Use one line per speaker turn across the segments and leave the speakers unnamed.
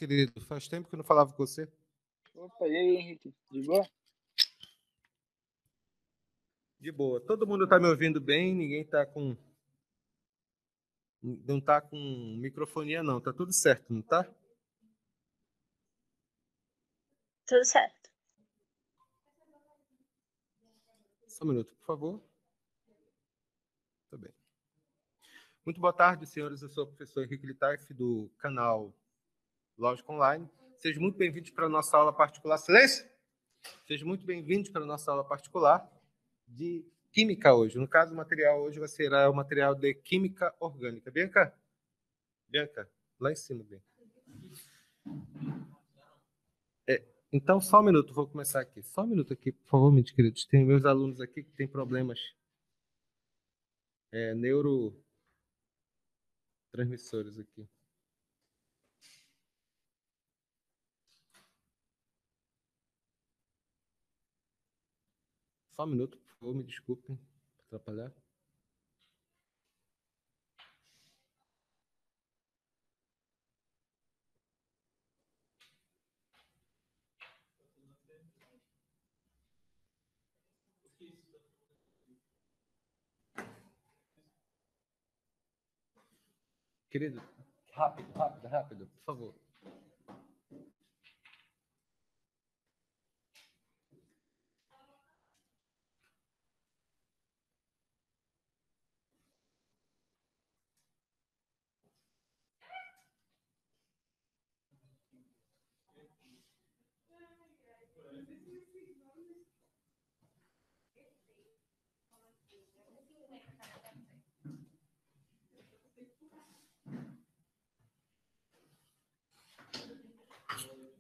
querido? Faz tempo que eu não falava com você.
Opa, e aí, Henrique? De boa?
De boa. Todo mundo está me ouvindo bem, ninguém está com... Não está com microfonia, não. Tá tudo certo, não tá?
Tudo certo.
Só um minuto, por favor. Tá bem. Muito boa tarde, senhores. Eu sou o professor Henrique Littaif, do canal Lógica Online. Sejam muito bem-vindos para a nossa aula particular. Silêncio! Sejam muito bem-vindos para a nossa aula particular de Química hoje. No caso, o material hoje vai ser o material de Química Orgânica. Bianca? Bianca, lá em cima, Bianca. Então, só um minuto, vou começar aqui. Só um minuto aqui, por favor, meus queridos. Tem meus alunos aqui que têm problemas neurotransmissores aqui. Só um minuto, por favor, me desculpem por atrapalhar. Querido, rápido, por favor.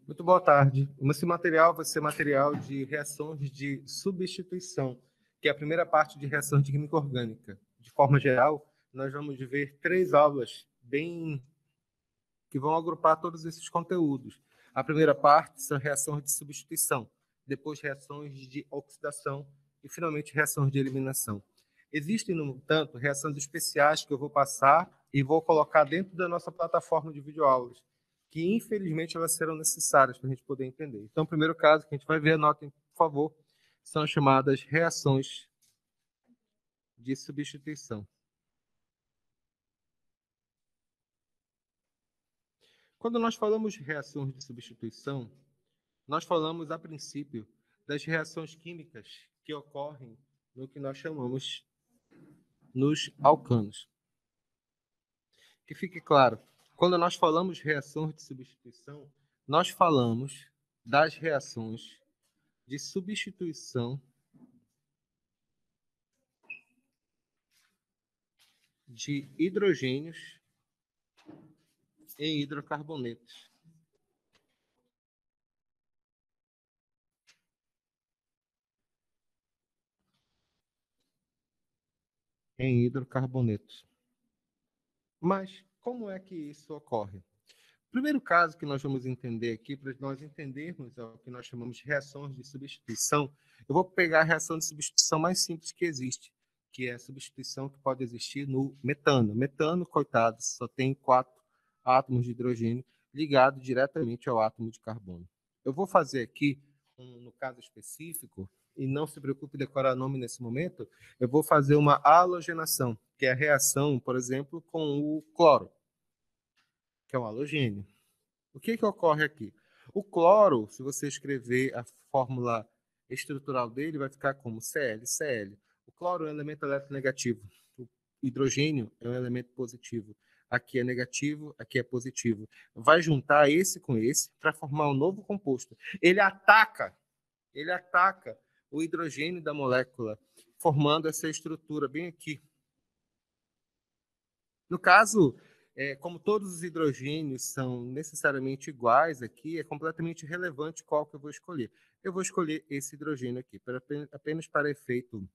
Muito boa tarde. Esse material vai ser material de reações de substituição, que é a primeira parte de reações de química orgânica. De forma geral, nós vamos ver 3 aulas que vão agrupar todos esses conteúdos. A primeira parte são reações de substituição, depois reações de oxidação e, finalmente, reações de eliminação. Existem, no entanto, reações especiais que eu vou passar e vou colocar dentro da nossa plataforma de videoaulas, que, infelizmente, elas serão necessárias para a gente poder entender. Então, o primeiro caso que a gente vai ver, anotem, por favor, são as chamadas reações de substituição. Quando nós falamos de reações de substituição, nós falamos, a princípio, das reações químicas que ocorrem no que nós chamamos nos alcanos. Que fique claro, quando nós falamos de reações de substituição, nós falamos das reações de substituição de hidrogênios em hidrocarbonetos. Em hidrocarbonetos. Mas como é que isso ocorre? O primeiro caso que nós vamos entender aqui, para nós entendermos o que nós chamamos de reações de substituição, eu vou pegar a reação de substituição mais simples que existe, que é a substituição que pode existir no metano. Metano, coitado, só tem 4 átomos de hidrogênio ligados diretamente ao átomo de carbono. Eu vou fazer aqui, no caso específico, e não se preocupe em decorar nome nesse momento, eu vou fazer uma halogenação, que é a reação, por exemplo, com o cloro, que é um halogênio. O que ocorre aqui? O cloro, se você escrever a fórmula estrutural dele, vai ficar como ClCl. O cloro é um elemento eletronegativo. O hidrogênio é um elemento positivo. Aqui é negativo, aqui é positivo. Vai juntar esse com esse para formar um novo composto. Ele ataca o hidrogênio da molécula, formando essa estrutura bem aqui. No caso, como todos os hidrogênios são necessariamente iguais aqui, é completamente irrelevante qual que eu vou escolher. Eu vou escolher esse hidrogênio aqui, apenas para efeito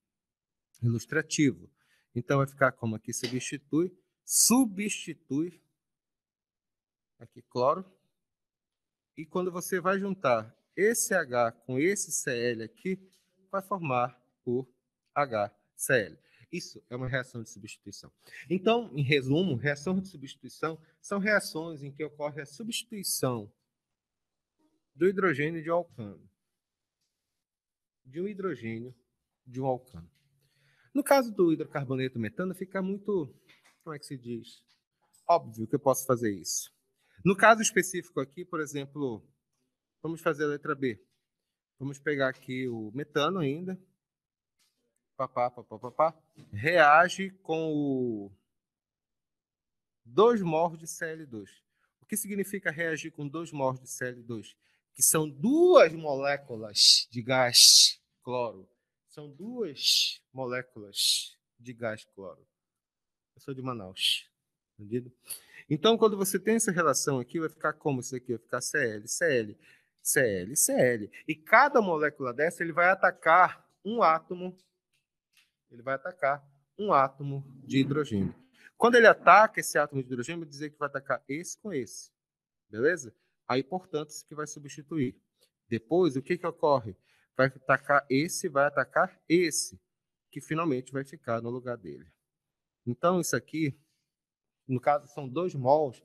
ilustrativo. Então, vai ficar como aqui, substitui, aqui cloro, e quando você vai juntar esse H com esse Cl aqui, vai formar o HCl. Isso é uma reação de substituição. Então, em resumo, reações de substituição são reações em que ocorre a substituição do hidrogênio de um alcano. De um hidrogênio de um alcano. No caso do hidrocarboneto metano, fica muito, como é que se diz? Óbvio que eu posso fazer isso. No caso específico aqui, por exemplo, vamos fazer a letra B. Vamos pegar aqui o metano ainda. Reage com o 2 mol de Cl2. O que significa reagir com 2 mol de Cl2? Que são duas moléculas de gás cloro. São duas moléculas de gás cloro. Eu sou de Manaus. Entendido? Então, quando você tem essa relação aqui, vai ficar como isso aqui? Vai ficar Cl, Cl, Cl, Cl. E cada molécula dessa, ele vai atacar um átomo. Ele vai atacar um átomo de hidrogênio. Quando ele ataca esse átomo de hidrogênio, vai dizer que vai atacar esse com esse. Beleza? Aí, portanto, isso que vai substituir. Depois, o que ocorre? Vai atacar esse, que finalmente vai ficar no lugar dele. Então, isso aqui, no caso, são 2 mols.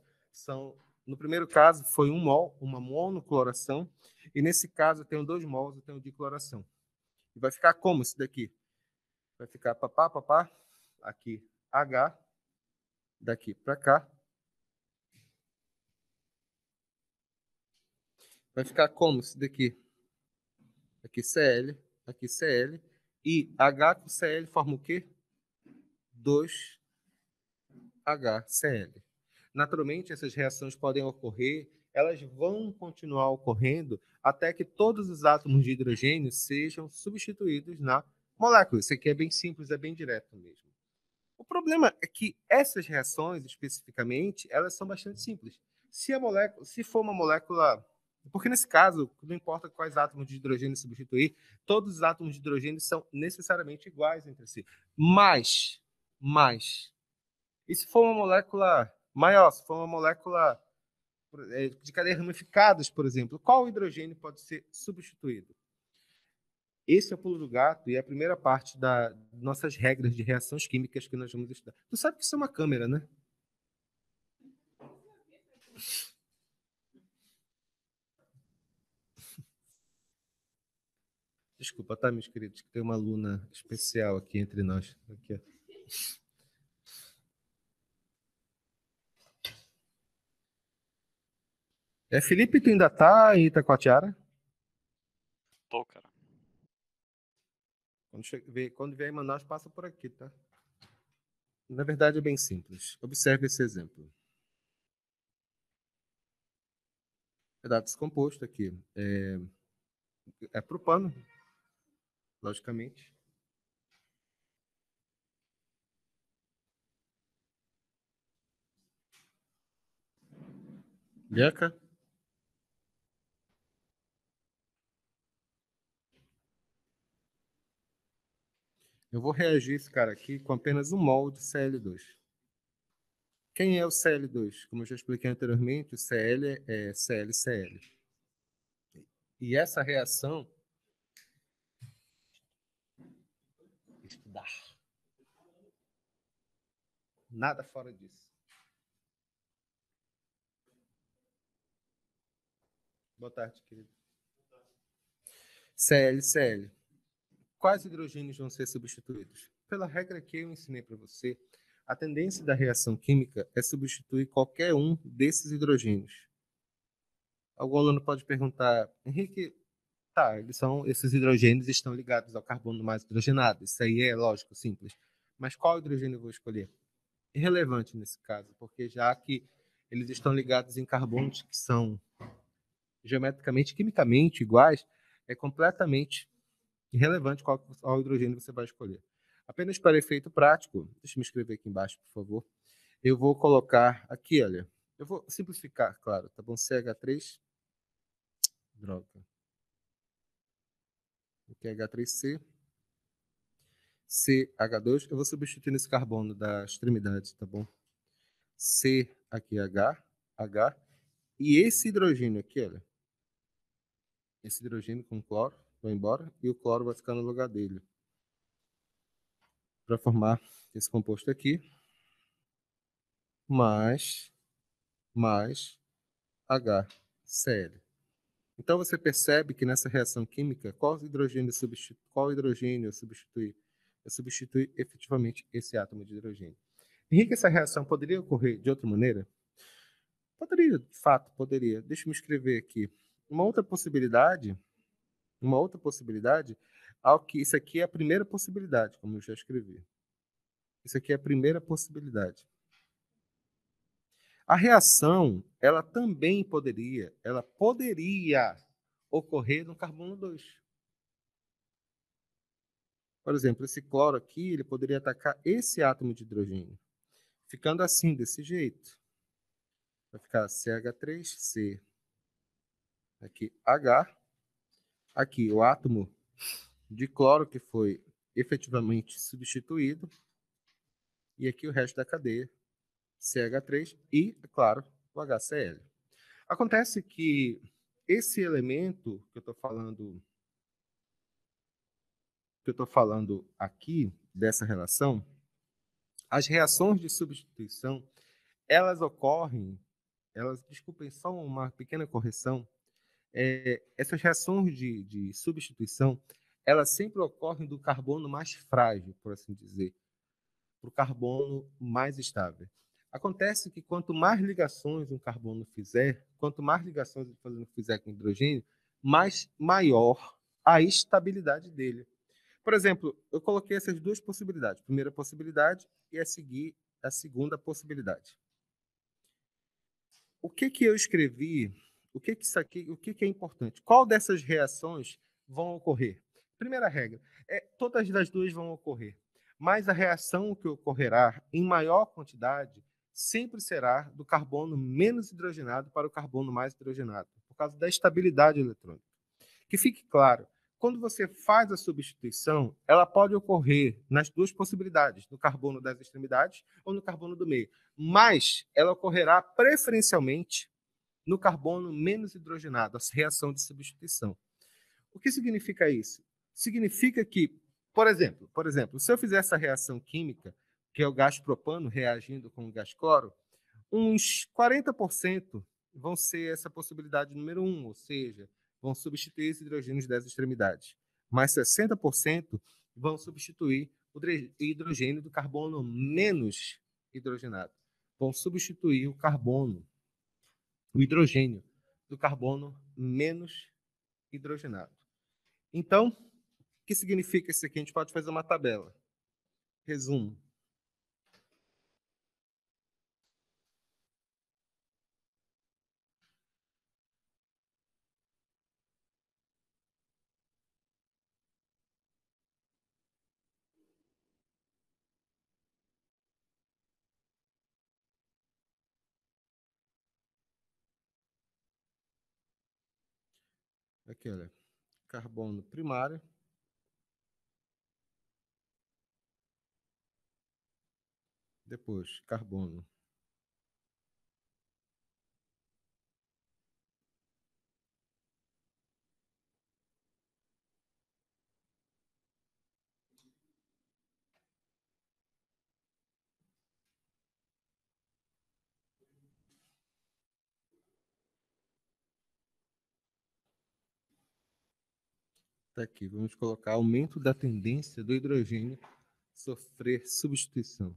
No primeiro caso, foi 1 mol, uma monocloração. E nesse caso, eu tenho 2 mols, eu tenho dicloração. E vai ficar como isso daqui? Vai ficar papá, aqui H, daqui para cá. Vai ficar como isso daqui? Aqui Cl, aqui Cl. E H com Cl forma o quê? 2HCl. Naturalmente, essas reações podem ocorrer, elas vão continuar ocorrendo até que todos os átomos de hidrogênio sejam substituídos na molécula. Isso aqui é bem simples, é bem direto mesmo. O problema é que essas reações, especificamente, elas são bastante simples. Se for uma molécula... Porque nesse caso, não importa quais átomos de hidrogênio substituir, todos os átomos de hidrogênio são necessariamente iguais entre si. Mas, e se for uma molécula maior, se for uma molécula de cadeias ramificadas, por exemplo, qual hidrogênio pode ser substituído? Esse é o pulo do gato e é a primeira parte das nossas regras de reações químicas que nós vamos estudar. Tu sabe que isso é uma câmera, né? Desculpa, tá, meus queridos, que tem uma aluna especial aqui entre nós. Aqui, ó. Felipe, tu ainda tá em Itacoatiara?
Tô, cara.
Quando vier em Manaus, passa por aqui, tá? Na verdade, é bem simples. Observe esse exemplo. Pedaço composto aqui. É propano, logicamente. Jeca? Eu vou reagir esse cara aqui com apenas 1 mol de Cl2. Quem é o Cl2? Como eu já expliquei anteriormente, o Cl é ClCl. E essa reação... Estudar. Nada fora disso. Boa tarde, querido. ClCl. Quais hidrogênios vão ser substituídos? Pela regra que eu ensinei para você, a tendência da reação química é substituir qualquer um desses hidrogênios. Algum aluno pode perguntar, Henrique, tá, esses hidrogênios estão ligados ao carbono mais hidrogenado. Isso aí é lógico, simples. Mas qual hidrogênio eu vou escolher? Irrelevante nesse caso, porque já que eles estão ligados em carbonos que são geometricamente, quimicamente iguais, é completamente irrelevante qual hidrogênio você vai escolher. Apenas para efeito prático, deixa eu me escrever aqui embaixo, por favor. Eu vou colocar aqui, olha. Eu vou simplificar, claro, tá bom? CH3. Droga. Aqui é H3C. CH2. Eu vou substituir nesse carbono da extremidade, tá bom? C aqui H. H. E esse hidrogênio aqui, olha. Esse hidrogênio com cloro vai embora e o cloro vai ficar no lugar dele. Para formar esse composto aqui. Mais HCl. Então, você percebe que nessa reação química, qual hidrogênio eu substitui? Eu substitui efetivamente esse átomo de hidrogênio. Henrique, essa reação poderia ocorrer de outra maneira? Poderia, de fato, poderia. Deixa eu me escrever aqui. Uma outra possibilidade, isso aqui é a primeira possibilidade, como eu já escrevi. Isso aqui é a primeira possibilidade. A reação, ela poderia ocorrer no carbono 2. Por exemplo, esse cloro aqui, ele poderia atacar esse átomo de hidrogênio, ficando assim, desse jeito. Vai ficar CH3C, aqui H, aqui o átomo de cloro que foi efetivamente substituído, e aqui o resto da cadeia, CH3 e, é claro, o HCl. Acontece que esse elemento que eu estou falando aqui, dessa relação, as reações de substituição, desculpem, só uma pequena correção, essas reações de substituição, elas sempre ocorrem do carbono mais frágil, por assim dizer, para o carbono mais estável. Acontece que quanto mais ligações um carbono fizer, quanto mais ligações ele fizer com hidrogênio, maior a estabilidade dele. Por exemplo, eu coloquei essas duas possibilidades. A primeira possibilidade e a seguir a segunda possibilidade. O que eu escrevi? O que é importante? Qual dessas reações vão ocorrer? Primeira regra, todas as duas vão ocorrer, mas a reação que ocorrerá em maior quantidade sempre será do carbono menos hidrogenado para o carbono mais hidrogenado, por causa da estabilidade eletrônica. Que fique claro, quando você faz a substituição, ela pode ocorrer nas duas possibilidades, no carbono das extremidades ou no carbono do meio, mas ela ocorrerá preferencialmente no carbono menos hidrogenado, a reação de substituição. O que significa isso? Significa que, por exemplo, se eu fizer essa reação química, que é o gás propano reagindo com o gás cloro, uns 40% vão ser essa possibilidade número 1, ou seja, vão substituir os hidrogênios das extremidades. Mais 60% vão substituir o hidrogênio do carbono menos hidrogenado. Vão substituir o hidrogênio do carbono menos hidrogenado. Então, o que significa isso aqui? A gente pode fazer uma tabela. Resumo. Aqui, olha. Carbono primário. Depois, carbono está aqui. Vamos colocar aumento da tendência do hidrogênio sofrer substituição.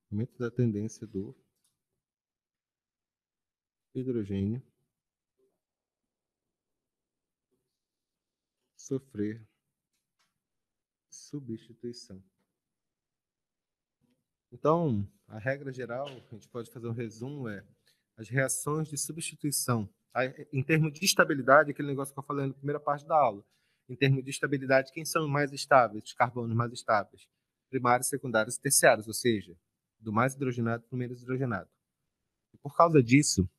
Aumento da tendência do hidrogênio sofrer substituição. Então, a regra geral, a gente pode fazer um resumo, as reações de substituição. Em termos de estabilidade, aquele negócio que eu falei na primeira parte da aula. Em termos de estabilidade, quem são mais estáveis, os carbonos mais estáveis? Primários, secundários e terciários, ou seja, do mais hidrogenado para o menos hidrogenado. E por causa disso,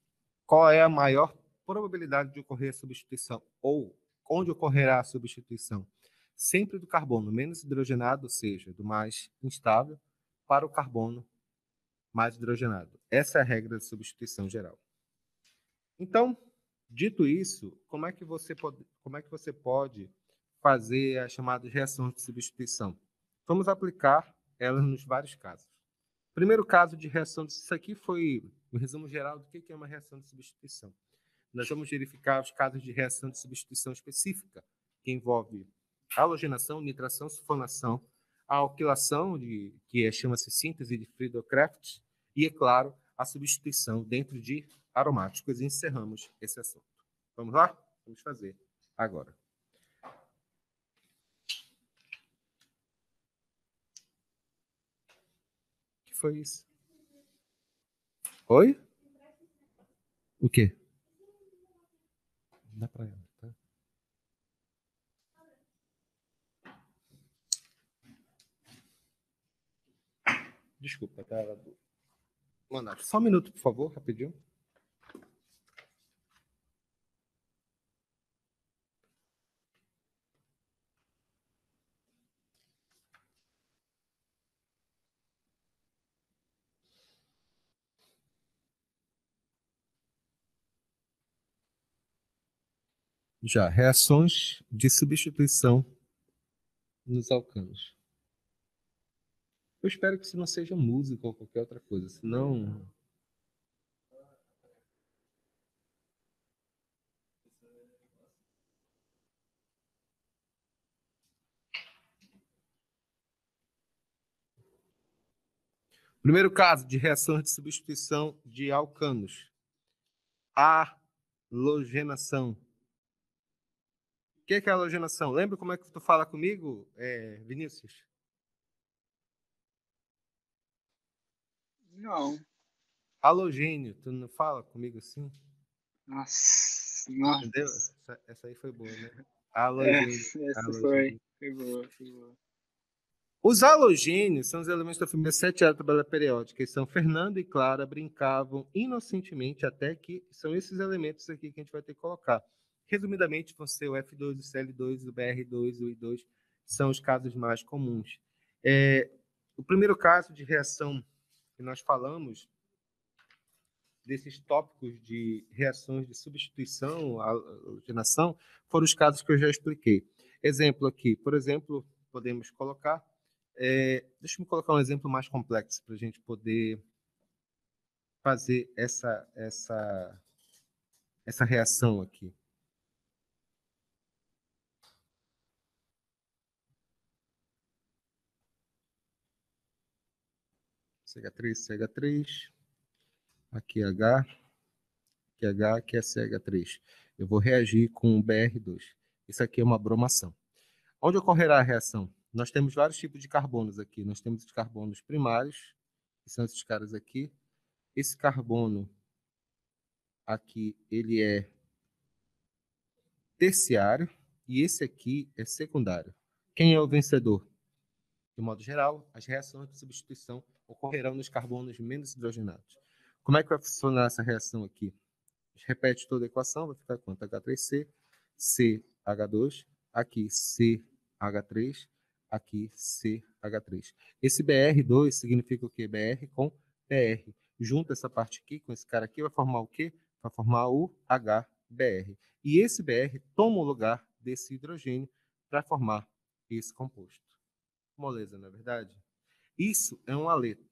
qual é a maior probabilidade de ocorrer a substituição? Ou onde ocorrerá a substituição? Sempre do carbono menos hidrogenado, ou seja, do mais instável, para o carbono mais hidrogenado. Essa é a regra de substituição geral. Então, dito isso, como é que você pode fazer as chamadas reações de substituição. Vamos aplicar elas nos vários casos. Primeiro caso de reação, isso aqui foi um resumo geral do que é uma reação de substituição. Nós vamos verificar os casos de reação de substituição específica, que envolve halogenação, nitração, sulfonação, a alquilação, que chama-se síntese de Friedel-Crafts, e, é claro, a substituição dentro de aromáticos. E encerramos esse assunto. Vamos lá? Vamos fazer agora. O que foi isso? Oi? O quê? Dá para ela, tá? Desculpa, tá? Manda, só um minuto, por favor, rapidinho. Já, reações de substituição nos alcanos. Eu espero que isso não seja música ou qualquer outra coisa, senão... Primeiro caso de reações de substituição de alcanos. Halogenação. O que é halogenação? Lembra como é que tu fala comigo, Vinícius?
Não.
Halogênio. Tu não fala comigo assim?
Nossa.
Entendeu? Essa aí foi boa, né? Halogênio.
Essa
Halogênio.
foi boa.
Os halogênios são os elementos da família 7A da tabela periódica. E São Fernando e Clara brincavam inocentemente até que são esses elementos aqui que a gente vai ter que colocar. Resumidamente, vão ser o F2, o Cl2, o Br2, o I2, são os casos mais comuns. O primeiro caso de reação que nós falamos, desses tópicos de reações de substituição, halogenação, foram os casos que eu já expliquei. Exemplo aqui, por exemplo, podemos colocar... deixa eu colocar um exemplo mais complexo para a gente poder fazer essa reação aqui. CH3, CH3, aqui H, aqui H, aqui é CH3. Eu vou reagir com o BR2. Isso aqui é uma bromação. Onde ocorrerá a reação? Nós temos vários tipos de carbonos aqui. Nós temos os carbonos primários, que são esses caras aqui. Esse carbono aqui, ele é terciário, e esse aqui é secundário. Quem é o vencedor? De modo geral, as reações de substituição ocorrerão nos carbonos menos hidrogenados. Como é que vai funcionar essa reação aqui? A gente repete toda a equação, vai ficar quanto? H3C, CH2, aqui CH3, aqui CH3. Esse BR2 significa o quê? BR com BR. Junta essa parte aqui com esse cara aqui, vai formar o quê? Vai formar o HBr. E esse BR toma o lugar desse hidrogênio para formar esse composto. Moleza, não é verdade? Isso é um haleto.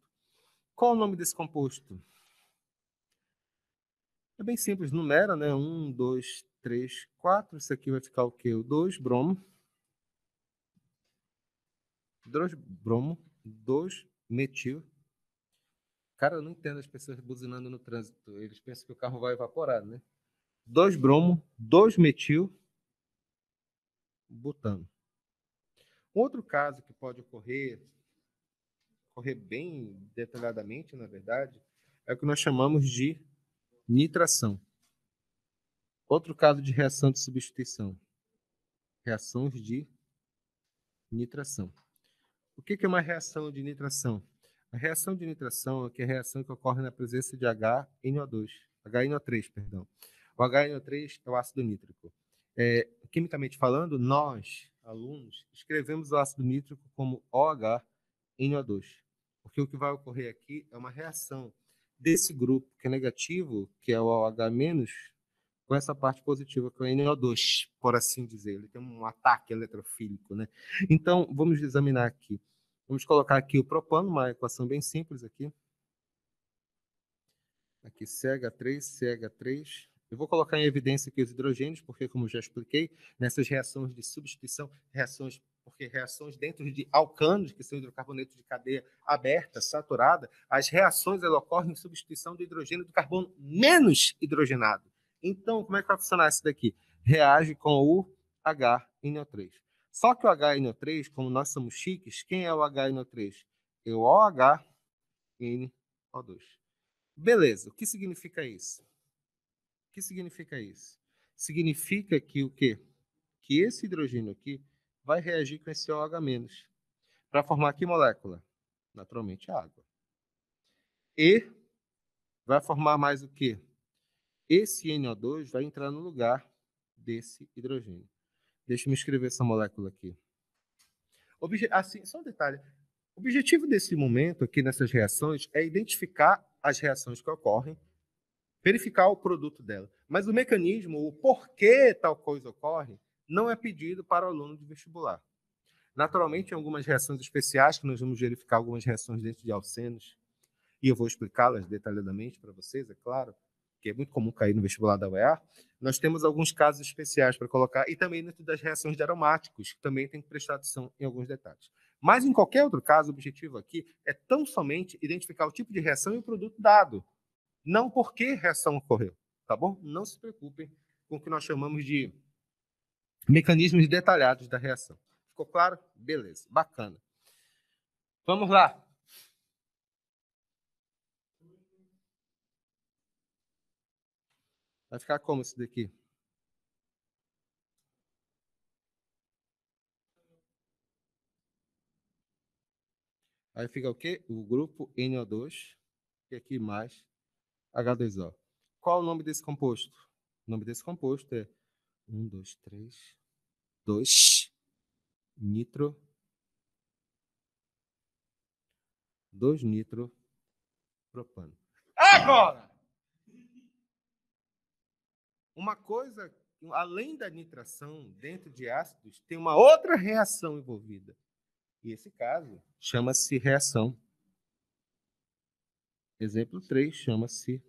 Qual o nome desse composto? É bem simples, numera, né? 1, 2, 3, 4. Isso aqui vai ficar o quê? O 2-bromo. 2-bromo, 2-metil. Cara, eu não entendo as pessoas buzinando no trânsito. Eles pensam que o carro vai evaporar, né? 2-bromo, 2-metil, butano. Outro caso que pode ocorrer bem detalhadamente, na verdade, é o que nós chamamos de nitração. Outro caso de reação de substituição. Reações de nitração. O que é uma reação de nitração? A reação de nitração é a reação que ocorre na presença de HNO3, perdão. O HNO3 é o ácido nítrico. Quimicamente falando, nós, alunos, escrevemos o ácido nítrico como OHNO2, porque o que vai ocorrer aqui é uma reação desse grupo que é negativo, que é o OH-, com essa parte positiva, que é o NO2, por assim dizer. Ele tem um ataque eletrofílico, né? Então, vamos examinar aqui. Vamos colocar aqui o propano, uma equação bem simples aqui. Aqui CH3, CH3. Eu vou colocar em evidência aqui os hidrogênios, porque, como eu já expliquei, nessas reações de substituição, reações dentro de alcanos, que são hidrocarbonetos de cadeia aberta, saturada, as reações elas ocorrem em substituição do hidrogênio do carbono menos hidrogenado. Então, como é que vai funcionar isso daqui? Reage com o HNO3. Só que o HNO3, como nós somos chiques, quem é o HNO3? É o OHNO2. Beleza, o que significa isso? O que significa isso? Significa que o quê? Que esse hidrogênio aqui vai reagir com esse OH- para formar que molécula? Naturalmente, água. E vai formar mais o quê? Esse NO2 vai entrar no lugar desse hidrogênio. Deixa eu escrever essa molécula aqui. Assim, só um detalhe. O objetivo desse momento aqui nessas reações é identificar as reações que ocorrem, verificar o produto dela. Mas o mecanismo, o porquê tal coisa ocorre, não é pedido para o aluno de vestibular. Naturalmente, em algumas reações especiais, que nós vamos verificar algumas reações dentro de alcenos, e eu vou explicá-las detalhadamente para vocês, é claro, que é muito comum cair no vestibular da UEA, nós temos alguns casos especiais para colocar, e também dentro das reações de aromáticos, que também tem que prestar atenção em alguns detalhes. Mas, em qualquer outro caso, o objetivo aqui é tão somente identificar o tipo de reação e o produto dado, não por que reação ocorreu, tá bom? Não se preocupem com o que nós chamamos de mecanismos detalhados da reação. Ficou claro? Beleza, bacana. Vamos lá. Vai ficar como isso daqui? Aí fica o quê? O grupo NO2, e aqui mais H2O. Qual o nome desse composto? O nome desse composto é 1, 2, 3, 2 nitro, 2 nitro propano. Agora! Uma coisa, além da nitração dentro de ácidos, tem uma outra reação envolvida. E esse caso chama-se reação. Exemplo 3 chama-se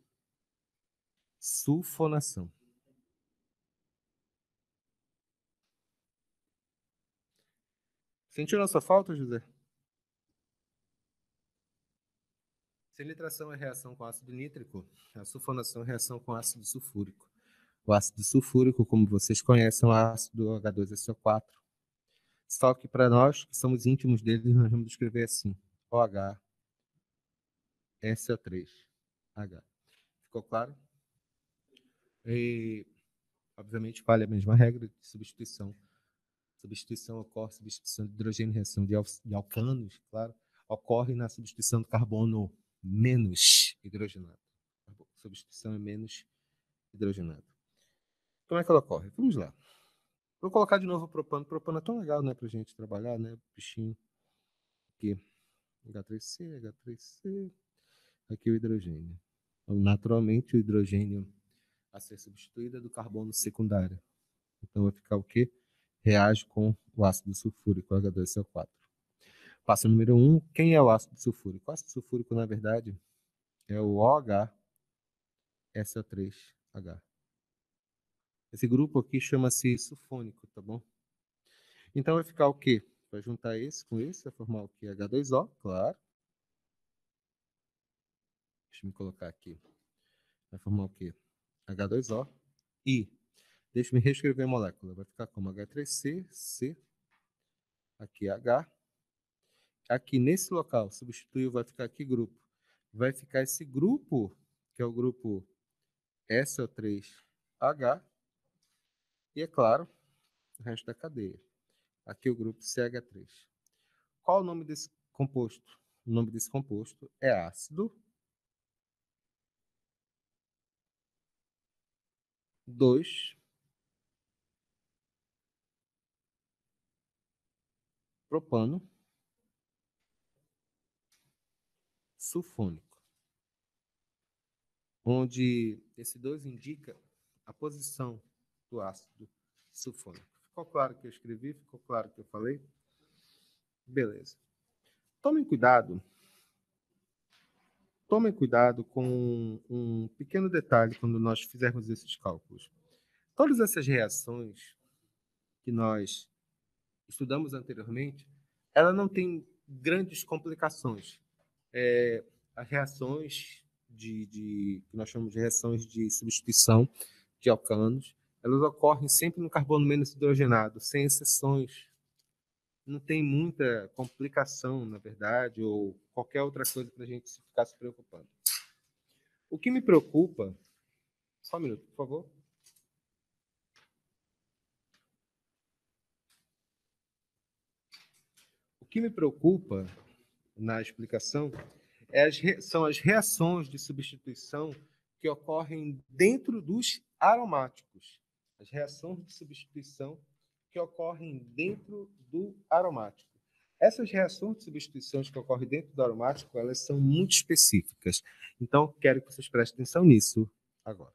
sulfonação. Sentiu nossa falta, José? Se a nitração é reação com ácido nítrico, a sulfonação é reação com ácido sulfúrico. O ácido sulfúrico, como vocês conhecem, é o ácido H2SO4. Só que para nós, que somos íntimos deles, nós vamos escrever assim: OH-SO3H. Ficou claro? E, obviamente, vale a mesma regra de substituição. Substituição ocorre, substituição de hidrogênio em reação de alcanos, claro, ocorre na substituição do carbono menos hidrogenado. A substituição é menos hidrogenado. Como é que ela ocorre? Vamos lá. Vou colocar de novo o propano. O propano é tão legal, né, pra gente trabalhar, né, bichinho. Aqui, H3C, H3C. Aqui o hidrogênio. Então, naturalmente, o hidrogênio a ser substituído é do carbono secundário. Então, vai ficar o quê? Reage com o ácido sulfúrico, H2SO4. Passo número 1. Quem é o ácido sulfúrico? O ácido sulfúrico, na verdade, é o OHSO3H. Esse grupo aqui chama-se sulfônico, tá bom? Então vai ficar o quê? Vai juntar esse com esse, vai formar o quê? H2O, claro. Deixa eu me colocar aqui. Vai formar o quê? H2O. E, deixa eu me reescrever a molécula. Vai ficar como H3C, C. Aqui H. Aqui nesse local, substituiu, vai ficar aqui grupo. Vai ficar esse grupo, que é o grupo SO3H. E, é claro, o resto da cadeia. Aqui o grupo CH3. Qual o nome desse composto? O nome desse composto é ácido 2 propano sulfônico, onde esse 2 indica a posição do ácido sulfônico. Ficou claro que eu escrevi? Ficou claro que eu falei? Beleza. Tomem cuidado com um pequeno detalhe quando nós fizermos esses cálculos. Todas essas reações que nós estudamos anteriormente, ela não tem grandes complicações. As reações que nós chamamos de reações de substituição de alcanos, elas ocorrem sempre no carbono menos hidrogenado, sem exceções. Não tem muita complicação, na verdade, ou qualquer outra coisa para a gente ficar se preocupando. O que me preocupa... Só um minuto, por favor. O que me preocupa na explicação são as reações de substituição que ocorrem dentro dos aromáticos. As reações de substituição que ocorrem dentro do aromático. Essas reações de substituição que ocorrem dentro do aromático, elas são muito específicas. Então, quero que vocês prestem atenção nisso agora.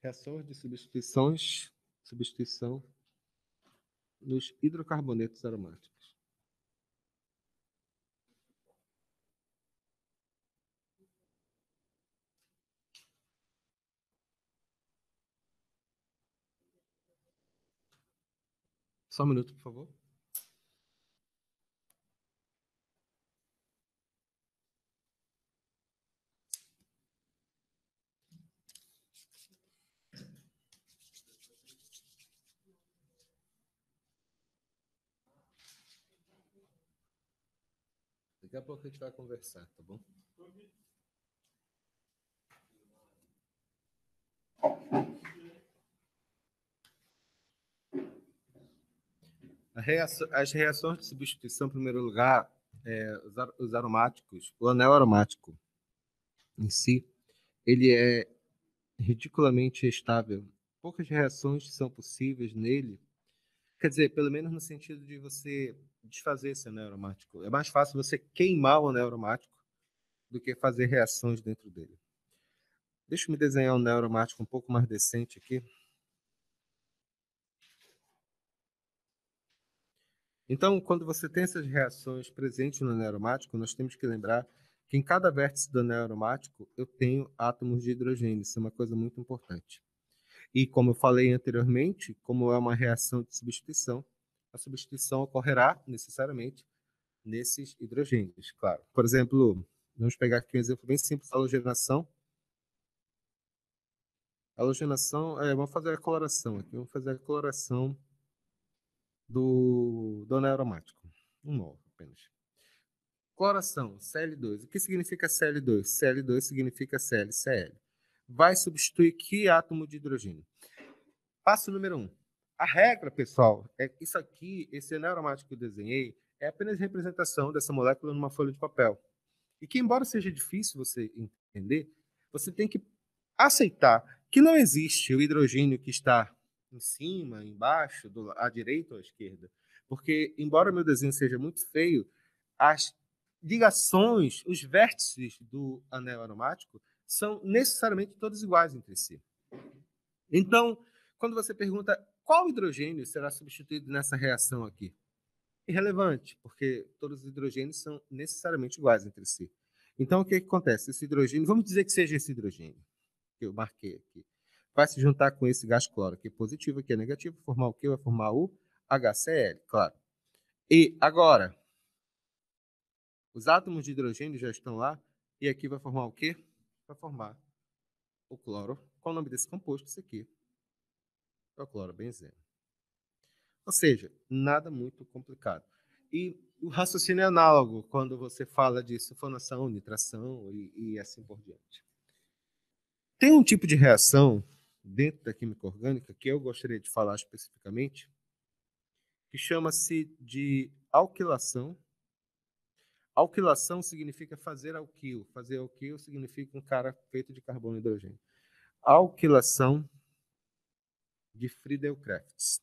Reações de substituição nos hidrocarbonetos aromáticos. Só um minuto, por favor. Daqui a pouco a gente vai conversar, tá bom? As reações de substituição, em primeiro lugar, os aromáticos, o anel aromático em si, ele é ridiculamente estável. Poucas reações são possíveis nele, quer dizer, pelo menos no sentido de você desfazer esse anel aromático. É mais fácil você queimar o anel aromático do que fazer reações dentro dele. Deixa eu me desenhar um anel aromático um pouco mais decente aqui. Então, quando você tem essas reações presentes no anel aromático, nós temos que lembrar que em cada vértice do anel aromático eu tenho átomos de hidrogênio. Isso é uma coisa muito importante. E como eu falei anteriormente, como é uma reação de substituição, a substituição ocorrerá necessariamente nesses hidrogênios, claro. Por exemplo, vamos pegar aqui um exemplo bem simples, halogenação. Vamos fazer a coloração aqui. Vamos fazer a coloração do anel aromático. Um mol apenas. Cloração, Cl2. O que significa Cl2? Cl2 significa ClCl. Vai substituir que átomo de hidrogênio? Passo número 1. A regra, pessoal, é isso aqui, esse anel aromático que eu desenhei, é apenas representação dessa molécula numa folha de papel. E que, embora seja difícil você entender, você tem que aceitar que não existe o hidrogênio que está em cima, embaixo, à direita ou à esquerda. Porque, embora meu desenho seja muito feio, as ligações, os vértices do anel aromático são necessariamente todos iguais entre si. Então, quando você pergunta qual hidrogênio será substituído nessa reação aqui, irrelevante, porque todos os hidrogênios são necessariamente iguais entre si. Então, o que acontece? Esse hidrogênio, vamos dizer que seja esse hidrogênio, que eu marquei aqui, vai se juntar com esse gás cloro, que é positivo, que é negativo, formar o quê? Vai formar o HCl, claro. E agora, os átomos de hidrogênio já estão lá, e aqui vai formar o quê? Vai formar o cloro. Qual o nome desse composto? Esse aqui. É o clorobenzeno. Ou seja, nada muito complicado. E o raciocínio é análogo quando você fala de sulfonação, nitração e assim por diante. Tem um tipo de reação dentro da química orgânica que eu gostaria de falar especificamente, que chama-se de alquilação Alquilação significa fazer alquil. Fazer alquil significa um cara feito de carbono e hidrogênio. Alquilação de Friedel-Crafts.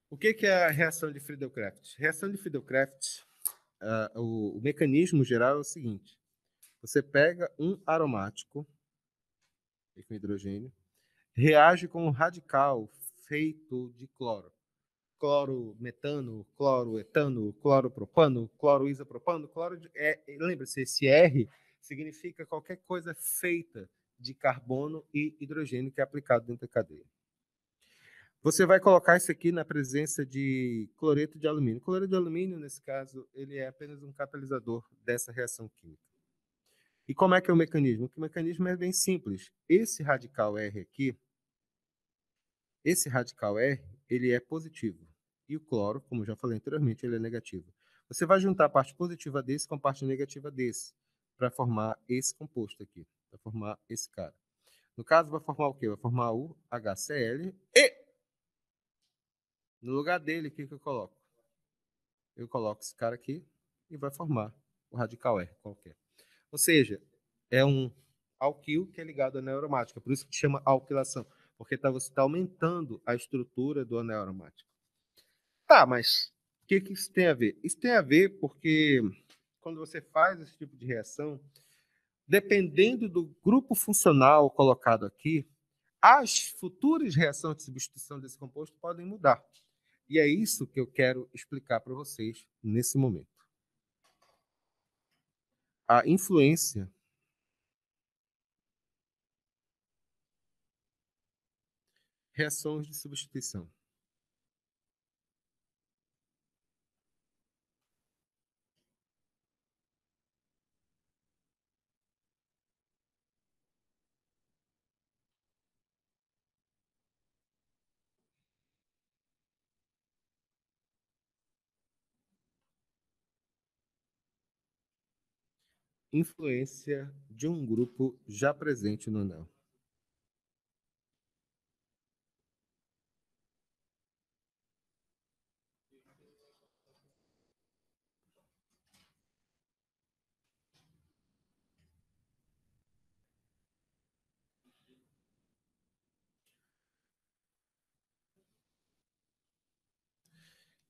O que é a reação de Friedel-Crafts? Reação de Friedel-Crafts, o mecanismo geral é o seguinte. Você pega um aromático com hidrogênio, reage com um radical feito de cloro. Clorometano, cloroetano, cloropropano, cloroisopropano, lembra-se, esse R significa qualquer coisa feita de carbono e hidrogênio que é aplicado dentro da cadeia. Você vai colocar isso aqui na presença de cloreto de alumínio. O cloreto de alumínio, nesse caso, ele é apenas um catalisador dessa reação química. E como é que é o mecanismo? O mecanismo é bem simples. Esse radical R aqui, ele é positivo. E o cloro, como já falei anteriormente, ele é negativo. Você vai juntar a parte positiva desse com a parte negativa desse, para formar esse composto aqui, para formar esse cara. No caso, vai formar o quê? Vai formar o HCl e no lugar dele, o que eu coloco? Eu coloco esse cara aqui e vai formar o radical R qualquer. Ou seja, é um alquil que é ligado à anel aromático. Por isso que chama alquilação, porque você está aumentando a estrutura do anel aromático. Tá, mas o que isso tem a ver? Isso tem a ver porque quando você faz esse tipo de reação, dependendo do grupo funcional colocado aqui, as futuras reações de substituição desse composto podem mudar. E é isso que eu quero explicar para vocês nesse momento. A influência reações de substituição. Influência de um grupo já presente no anel.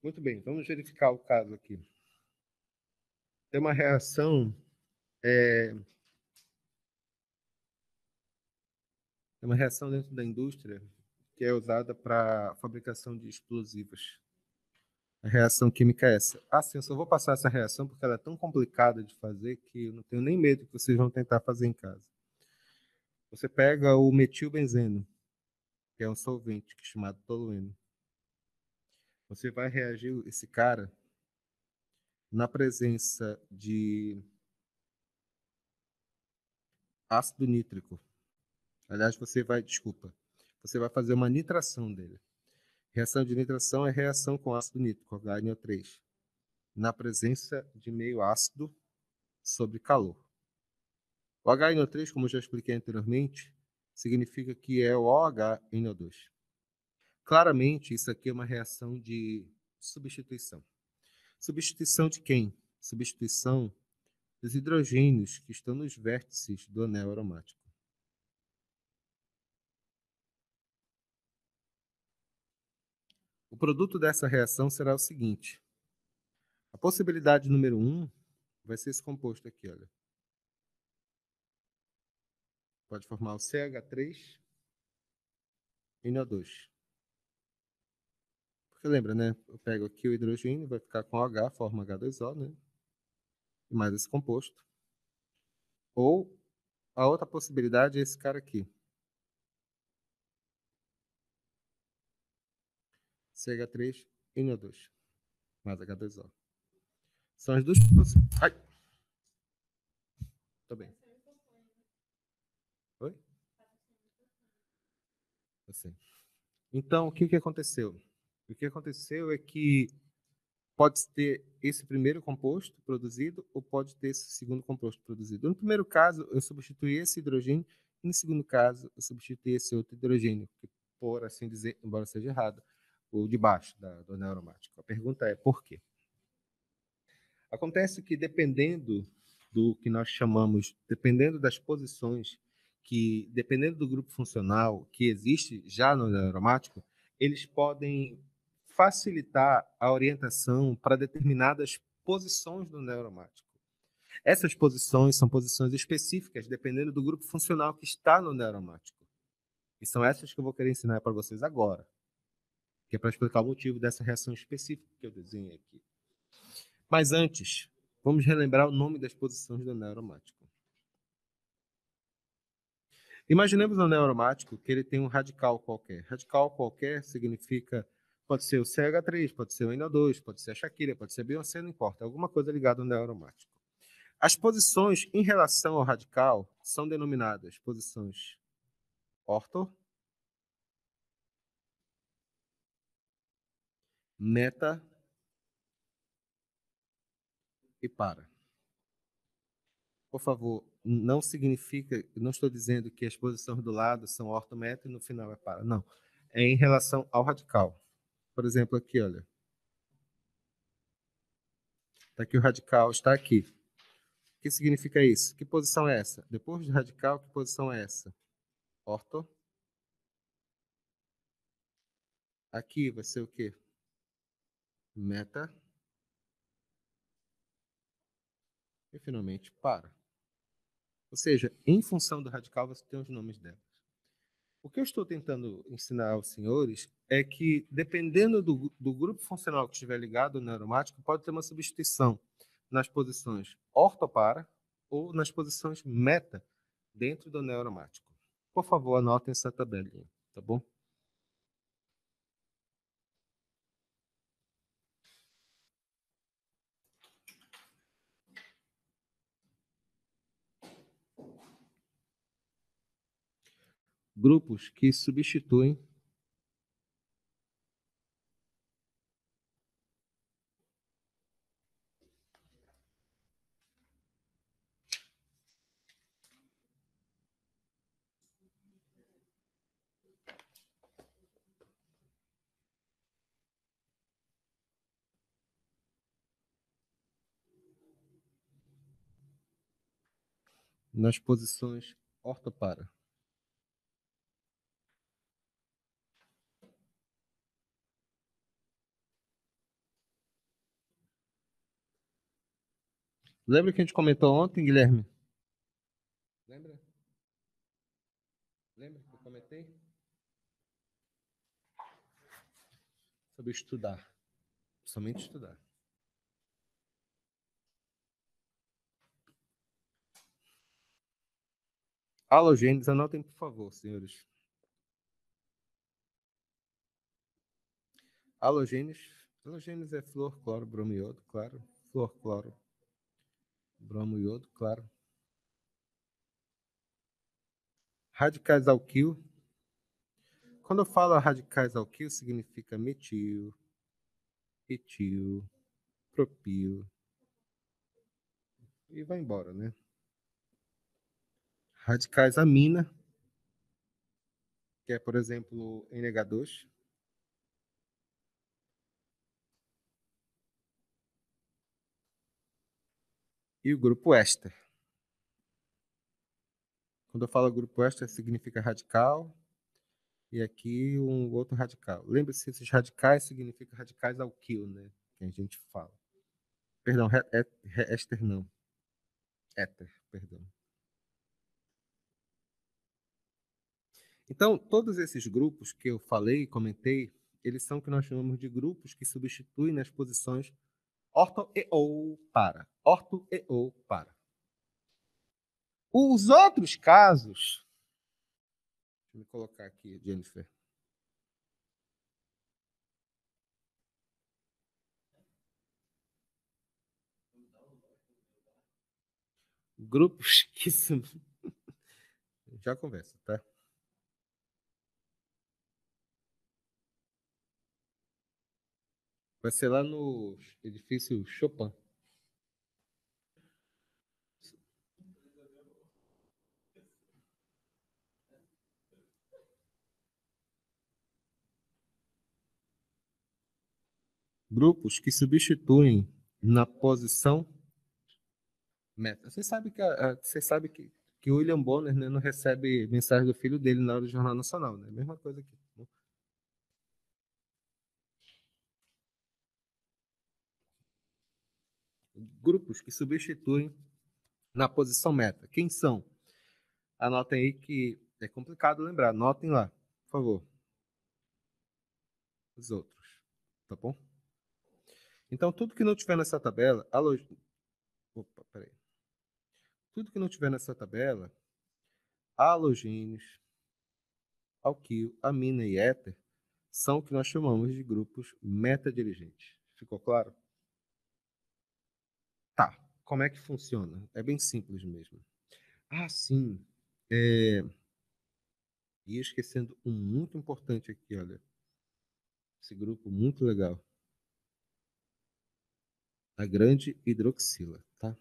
Muito bem, vamos verificar o caso aqui. Tem uma reação dentro da indústria que é usada para a fabricação de explosivos. A reação química é essa. Sim, eu só vou passar essa reação porque ela é tão complicada de fazer que eu não tenho nem medo que vocês vão tentar fazer em casa. Você pega o metilbenzeno, que é um solvente chamado tolueno. Você vai reagir esse cara na presença de ácido nítrico. Aliás, você vai fazer uma nitração dele. Reação de nitração é reação com ácido nítrico, HNO3, na presença de meio ácido sobre calor. O HNO3, como eu já expliquei anteriormente, significa que é o OHNO2. Claramente, isso aqui é uma reação de substituição. Substituição de quem? Substituição dos hidrogênios que estão nos vértices do anel aromático. O produto dessa reação será o seguinte. A possibilidade número 1 vai ser esse composto aqui, olha. Pode formar o CH3NO2. Porque lembra, né? Eu pego aqui o hidrogênio, vai ficar com OH, forma H2O, né? E mais esse composto. Ou a outra possibilidade é esse cara aqui. CH3NO2 mais H2O. São as duas possibilidades. Ai! Tô bem. Oi? Assim. Então, o que aconteceu? O que aconteceu é que pode ter esse primeiro composto produzido ou pode ter esse segundo composto produzido. No primeiro caso, eu substituí esse hidrogênio E no segundo caso, eu substituí esse outro hidrogênio, que, por assim dizer, embora seja errado, o de baixo do anel aromático. A pergunta é por quê? Acontece que dependendo do que nós chamamos, dependendo das posições, que dependendo do grupo funcional que existe já no anel aromático, eles podem facilitar a orientação para determinadas posições do anel aromático. Essas posições são posições específicas, dependendo do grupo funcional que está no anel aromático. E são essas que eu vou querer ensinar para vocês agora, que é para explicar o motivo dessa reação específica que eu desenhei aqui. Mas antes, vamos relembrar o nome das posições do anel aromático. Imaginemos um anel aromático que ele tem um radical qualquer. Radical qualquer significa, pode ser o CH3, pode ser o NO2, pode ser a Shakira, pode ser a Beyoncé, não importa, alguma coisa ligada ao anel aromático. As posições em relação ao radical são denominadas posições orto, meta e para. Por favor, não significa, não estou dizendo que as posições do lado são orto, meta e no final é para. Não. É em relação ao radical. Por exemplo, aqui, olha. Está aqui o radical, está aqui. O que significa isso? Que posição é essa? Depois do radical, que posição é essa? Orto. Aqui vai ser o quê? Meta. E finalmente para. Ou seja, em função do radical, você tem os nomes delas. O que eu estou tentando ensinar aos senhores é que, dependendo do grupo funcional que estiver ligado ao neuromático, pode ter uma substituição nas posições ortopara ou nas posições meta dentro do neuromático. Por favor, anotem essa tabelinha, tá bom? Grupos que substituem nas posições ortopara. Lembra que a gente comentou ontem, Guilherme? Lembra? Lembra que eu comentei? Sobre estudar. Somente estudar. Halogênios, anotem, por favor, senhores. Halogênios é flor, cloro, bromo, iodo, claro. Flor, cloro, bromo, iodo, claro. Radicais alquil. Quando eu falo radicais alquil, significa metil, etil, propil. E vai embora, né? Radicais amina, que é, por exemplo, NH2. E o grupo éster. Quando eu falo grupo éster, significa radical. E aqui um outro radical. Lembre-se, esses radicais significam radicais alquil, né? Que a gente fala. Perdão, éster não. Éter, perdão. Então, todos esses grupos que eu falei e comentei, eles são o que nós chamamos de grupos que substituem nas posições orto e ou para. Orto e ou para. Os outros casos... Deixa eu me colocar aqui, Jennifer. Grupos que... Já conversa, tá? Vai ser lá no edifício Chopin. Grupos que substituem na posição meta. Você sabe que o William Bonner, né, não recebe mensagem do filho dele na hora do Jornal Nacional, né? Mesma coisa aqui. Grupos que substituem na posição meta. Quem são? Anotem aí que é complicado lembrar. Anotem lá, por favor. Os outros. Tá bom? Então, tudo que não tiver nessa tabela, opa, peraí. Tudo que não tiver nessa tabela, halogênios, alquil, amina e éter, são o que nós chamamos de grupos metadirigentes. Ficou claro? Tá. Como é que funciona? É bem simples mesmo. Ah, sim. E esquecendo um muito importante aqui, olha. Esse grupo muito legal. A grande hidroxila, tá?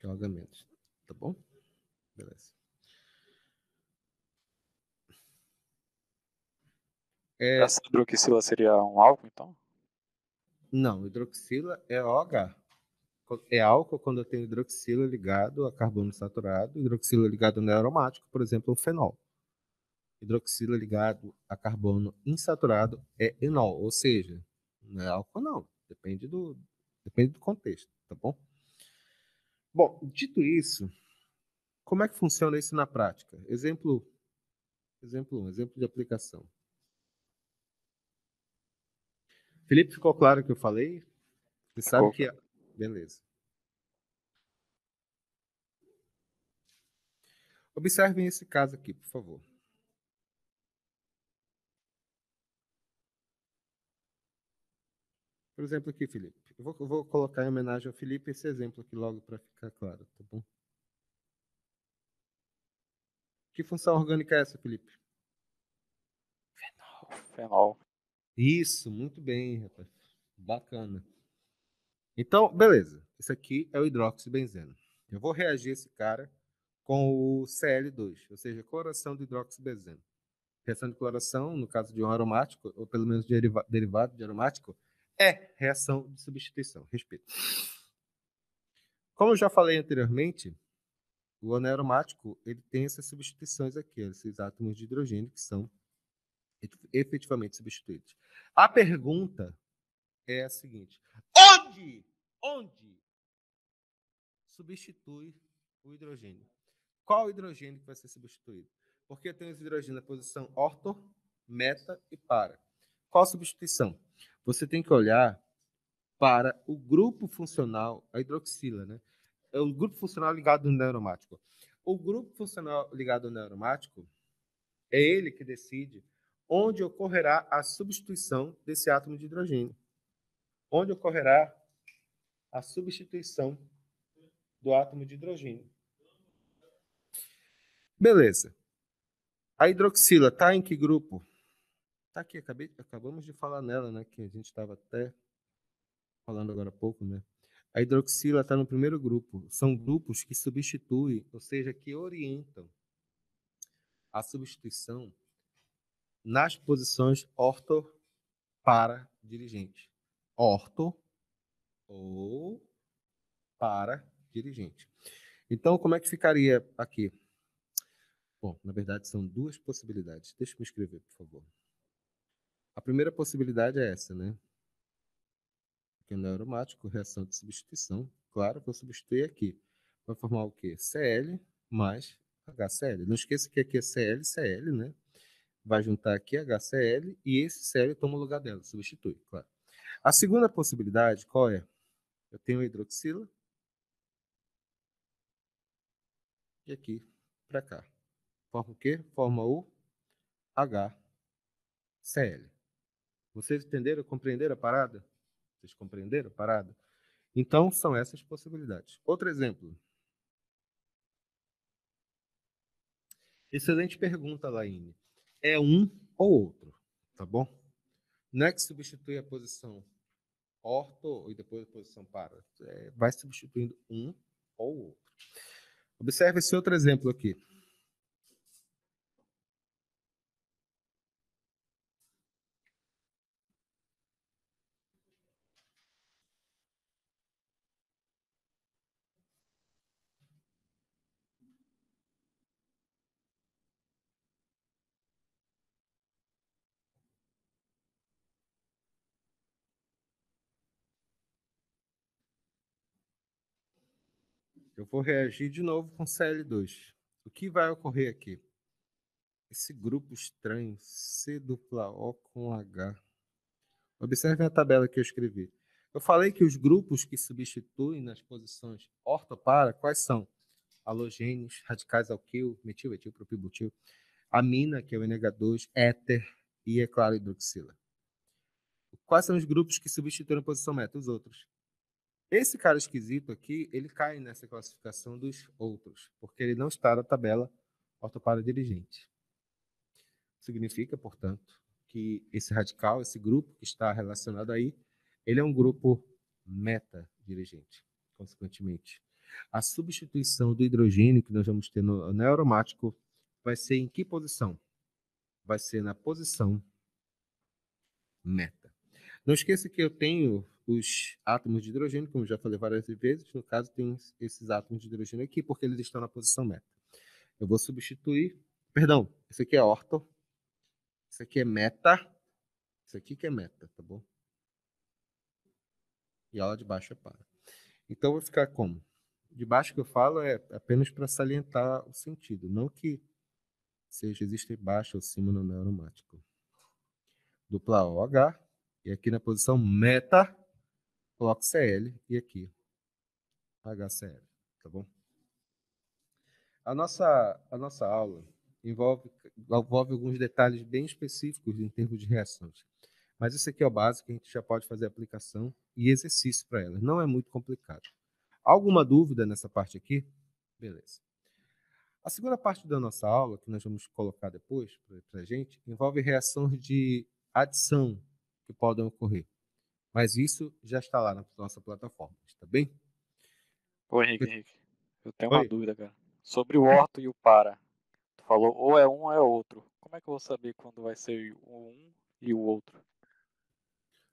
Jogamentos. Tá bom? Beleza.
Essa hidroxila seria um álcool, então?
Não, hidroxila é OH. É álcool quando eu tenho hidroxila ligado a carbono saturado, hidroxila ligado ao aromático, por exemplo, o fenol. Hidroxila ligado a carbono insaturado é enol, ou seja, não é álcool não, depende do contexto, tá bom? Bom, dito isso, como é que funciona isso na prática? Exemplo 1, exemplo de aplicação. Felipe, ficou claro o que eu falei? Você sabe que... Beleza. Observem esse caso aqui, por favor. Por exemplo aqui, Felipe. Eu vou colocar em homenagem ao Felipe esse exemplo aqui logo para ficar claro, tá bom? Que função orgânica é essa, Felipe?
Fenol.
Isso, muito bem, rapaz. Bacana. Então, beleza. Esse aqui é o hidroxibenzeno. Eu vou reagir esse cara com o Cl2, ou seja, cloração de hidroxibenzeno. Reação de cloração, no caso de um aromático, ou pelo menos derivado de aromático, é reação de substituição. Respeito. Como eu já falei anteriormente, o anaromático ele tem essas substituições aqui, esses átomos de hidrogênio que são efetivamente substituídos. A pergunta é a seguinte: onde substitui o hidrogênio? Qual hidrogênio que vai ser substituído? Porque eu tenho os hidrogênios na posição orto, meta e para. Qual a substituição? Você tem que olhar para o grupo funcional, a hidroxila, né? É o grupo funcional ligado no aromático. O grupo funcional ligado no aromático é ele que decide onde ocorrerá a substituição desse átomo de hidrogênio. Onde ocorrerá a substituição do átomo de hidrogênio. Beleza. A hidroxila está em que grupo? Está aqui, acabamos de falar nela, né? Que a gente estava até falando agora há pouco, né? A hidroxila está no primeiro grupo. São grupos que substituem, ou seja, que orientam a substituição nas posições orto para dirigente. Orto ou para dirigente. Então, como é que ficaria aqui? Bom, na verdade, são duas possibilidades. Deixa eu me escrever, por favor. A primeira possibilidade é essa, né? Que é aromático, reação de substituição. Claro, vou substituir aqui. Vai formar o quê? Cl mais HCl. Não esqueça que aqui é Cl, Cl, né? Vai juntar aqui HCl e esse Cl toma o lugar dela, substitui, claro. A segunda possibilidade, qual é? Eu tenho hidroxila e aqui para cá. Forma o quê? Forma o HCl. Vocês entenderam, compreenderam a parada? Vocês compreenderam a parada? Então, são essas possibilidades. Outro exemplo. Excelente pergunta, Laine. É um ou outro, tá bom? Não é que substitui a posição orto e depois a posição para. Vai substituindo um ou outro. Observe esse outro exemplo aqui. Eu vou reagir de novo com Cl2. O que vai ocorrer aqui? Esse grupo estranho, C-O com H. Observe a tabela que eu escrevi. Eu falei que os grupos que substituem nas posições ortopara, quais são? Halogênios, radicais alquil, metil, etil, propil, butil, amina, que é o NH2, éter e, é claro, hidroxila. Quais são os grupos que substituem a posição meta? Os outros. Esse cara esquisito aqui, ele cai nessa classificação dos outros, porque ele não está na tabela ortopara dirigente. Significa, portanto, que esse radical, esse grupo que está relacionado aí, ele é um grupo meta-dirigente, consequentemente. A substituição do hidrogênio que nós vamos ter no anel aromático vai ser em que posição? Vai ser na posição meta. Não esqueça que eu tenho os átomos de hidrogênio, como já falei várias vezes, no caso tem esses átomos de hidrogênio aqui, porque eles estão na posição meta. Eu vou substituir, perdão, esse aqui é orto, esse aqui é meta, esse aqui que é meta, tá bom? E a aula de baixo é para. Então, vai ficar como? De baixo que eu falo é apenas para salientar o sentido, não que seja existe baixo ou cima no anel aromático. Dupla OH, e aqui na posição meta, coloco Cl, e aqui HCl, tá bom? A nossa aula envolve alguns detalhes bem específicos em termos de reações. Mas isso aqui é o básico, a gente já pode fazer aplicação e exercício para elas. Não é muito complicado. Alguma dúvida nessa parte aqui? Beleza. A segunda parte da nossa aula, que nós vamos colocar depois para a gente, envolve reações de adição que podem ocorrer. Mas isso já está lá na nossa plataforma, está bem?
Ô, Henrique, eu tenho uma
Oi?
dúvida, cara. Sobre o orto e o para. Tu falou ou é um ou é outro. Como é que eu vou saber quando vai ser o um e o outro?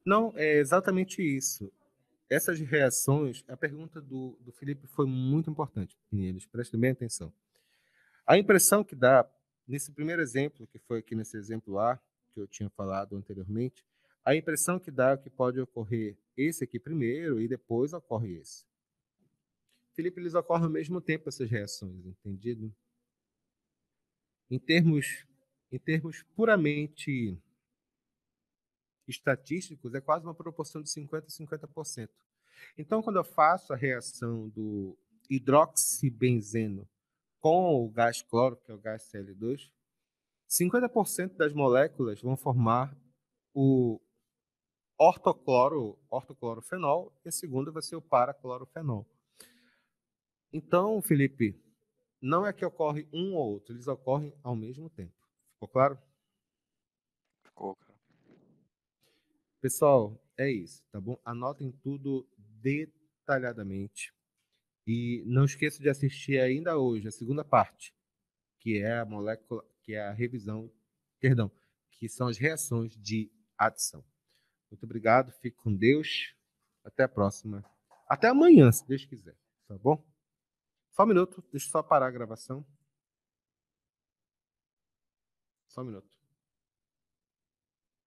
Não, é exatamente isso. Essas reações, a pergunta do Felipe foi muito importante, meninos, prestem bem atenção. A impressão que dá, nesse primeiro exemplo, que foi aqui nesse exemplo A, que eu tinha falado anteriormente, a impressão que dá é que pode ocorrer esse aqui primeiro e depois ocorre esse. Felipe, eles ocorrem ao mesmo tempo, essas reações, entendido? Em termos puramente estatísticos, é quase uma proporção de 50% a 50%. Então, quando eu faço a reação do hidroxibenzeno com o gás cloro, que é o gás Cl2, 50% das moléculas vão formar o ortoclorofenol e a segunda vai ser o paraclorofenol. Então, Felipe, não é que ocorre um ou outro, eles ocorrem ao mesmo tempo. Ficou claro?
Ficou, cara.
Pessoal, é isso, tá bom? Anotem tudo detalhadamente. E não esqueça de assistir ainda hoje a segunda parte, que é a molécula, que é a revisão, perdão, que são as reações de adição. Muito obrigado, fique com Deus. Até a próxima. Até amanhã, se Deus quiser, tá bom? Só um minuto, deixa eu só parar a gravação. Só um minuto.